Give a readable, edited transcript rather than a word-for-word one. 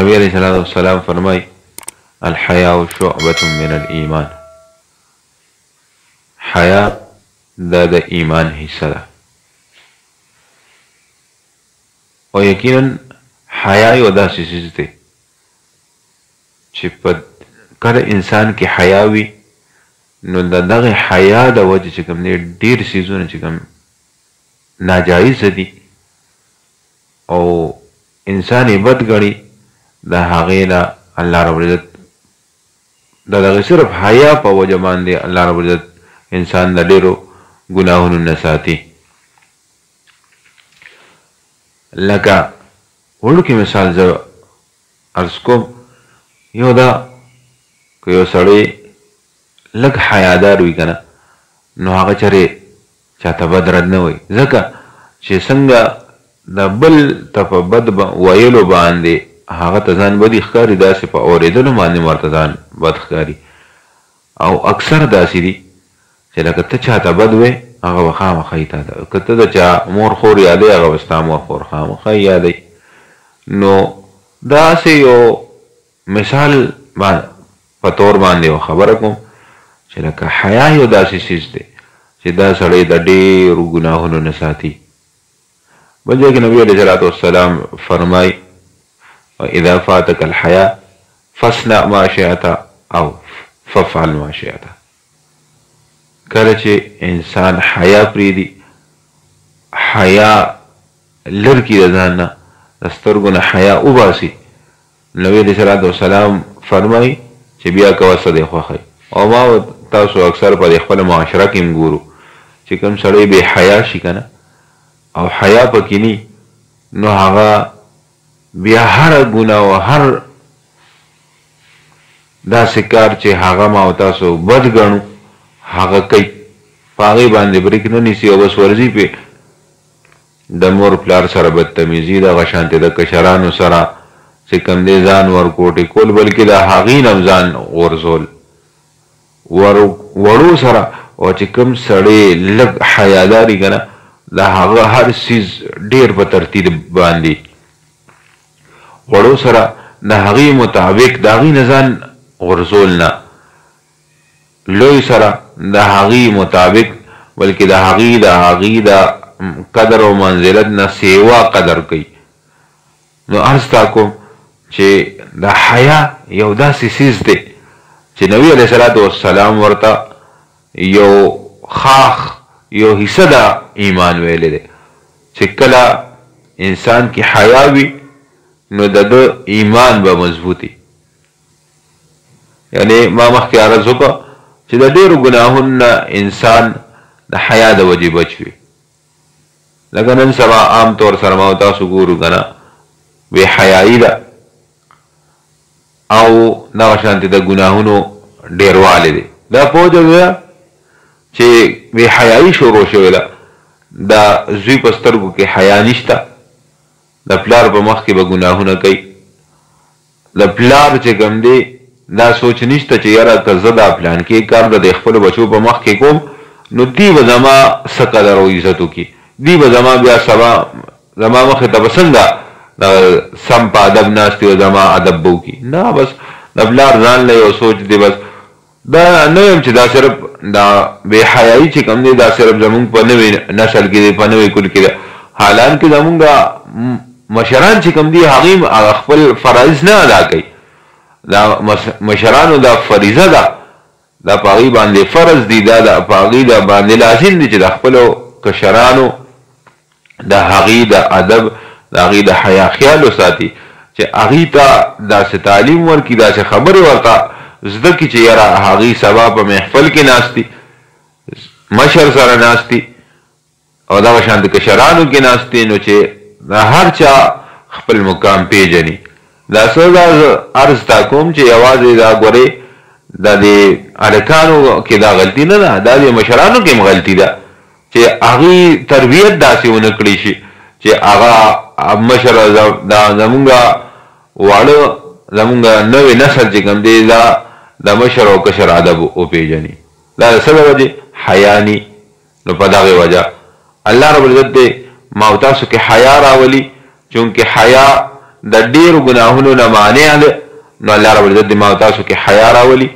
نبی علیہ السلام فرمائی الحیاء شعبة من الایمان، حیا دا د ایمان حصہ ده. او یقینا حیا یو داسې څیز دی چې په کله انسان کې حیا وي نو د دغه حیا د وجې چې کوم دی ډېر څیزونه چې کوم ناجایز دي او انسان یې بد ګڼي د هغې نه الله رب العزت د دغه صرف حیا په وجه باندې الله رب العزت انسان د ډېرو ګناهونو نه ساتي. لکه وړوکی مثال زه عرض کوم، یو دا که یو سړی لږ حیادار وي که نه نو هغه چرې چاته بد رد نه وایي، ځکه چې څنګه د بل ته په بد ویلو باندې هغه ته ځان بدي ښکاري، داسې په اورېدلو باندې ورته ځان بد ښکاري. او اکثر داسې دي چې لکه ته چاته بد وی هغه به خامخا یې تا ته، که ته د چا مور خور یادوي هغه به ستا مور خور خامخا یې یادوي. نو داسې یو مثال په طور باندې یو خبره کوم چې لکه حیا یو داسې څیز دی چې دا سړی د ډېرو ګناهونو نه ساتي. بل ځای کې نبي علیه السلام فرمایي اذا فاتك الحیا فاصنع ما شئت او فافعل ما شئت. کله چې انسان حیا پرېږدي، حیا لر کړي د ځان نه، د سترګو نه حیا وباسي، نبي علیه السلام فرمایي چې بیا کوه څه دی خوښوي. او ما تاسو اکثر په دې خپله معاشره کې هم ګورو چې کوم سړی بې حیا شي که نه او حیا پکې ني نو هغه بیا هر ګناه او هر داسې کار چې هغه ما او تاسو بد ګڼو هغه کوي، په هغې باندې بریک نه نیسي او بس ورځي پې د مور پلار سره بدتمیزي، دغه شانتې د کشرانو سره چې کوم دی ځان ورکوټې کول، بلکې د هغې نه ځان غورځول وړو سره. او چې کوم سړی لږ حیاداري که نه د هغه هر څیز ډېر په ترتیب باندې وړو سره د هغې مطابق د هغې نه ځان غورځول نه، لوی سره د هغې مطابق بلکې د هغې د قدر او منزلت نه سیوا قدر کوي. نو عرض تا کوم چې د حیا یو داسې څیز دی چې نبي علیه السلام ورته یو خاخ یو حصه د ایمان ویلی دی چې کله انسان کې حیا وي نو د ده ایمان به مضبوطي. یعنی ما مخکې عرض وکړه چې د ډېرو ګناهونو نه انسان د حیا د وجې بچ وي. لکه نن سبا عام طور سره ما تاسو ګورو که نه بې حیایي ده او دغه شانتې د ګناهونو ډېروالی دی. دا پوهه ده چې بې حیایي شروع شوې ده، د زوی په سترګو کې حیا نشته، د پلار په مخ کې به ګناهونه کوي، د پلار چې کوم دی دا سوچ نشته چې یاره که زه دا پلانکې کار د خپلو بچو په مخ کې کوم نو دی به زما څه قدر او عزت وکړي، دی به زما بیا سبا زما مخې ته به څنګه سم په ادب ناست او زما ادب به وکړي. نه، بس د پلار ځان له یو سوچ دی. بس دا نه یم چې دا صرف دا بې حیایي چې کوم دی دا صرف زمونږ په نوي نسل کې دی، په نوي کل کې دی، حالانکې زمونږ مشران چې کوم دي هغې خپل فرایض نه ادا کوي. دا مشرانو دا فریضه ده، دا په هغې باندې فرض دي، دا په هغې دا باندې لازم دي چې د خپلو کشرانو د هغې د ادب د هغې د حیا خیال وساتي، چې هغې ته داسې تعلیم ورکړي، داسې خبرې ورته زده کړي چې یاره هغې سبا په محفل کې ناستي، مشر سره ناستي او دغه شانتې کشرانو کې ناستي، نو چې د هر چا خپل مقام پیژني. دا څه دا عرض تا کوم چې یوازې دا ګورې دا د هلکانو کې دا غلطي نه ده، دا د مشرانو کې هم غلطي ده چې هغې تربیت داسې ونه کړی شي چې هغه مشر دا زمونږ واړه زمونږ نوی نسل چې کوم دی دا د مشر او کشر ادب وپېژني. دا د څه د وجې حیا ني. نو په دغې وجه الله رب العزت دی ما او تاسو کې حیا راولي، چونکې حیا د ډیرو ګناهونو نه مانع ده. نو الله رب العزت دې ما تاسو کې حیا راولي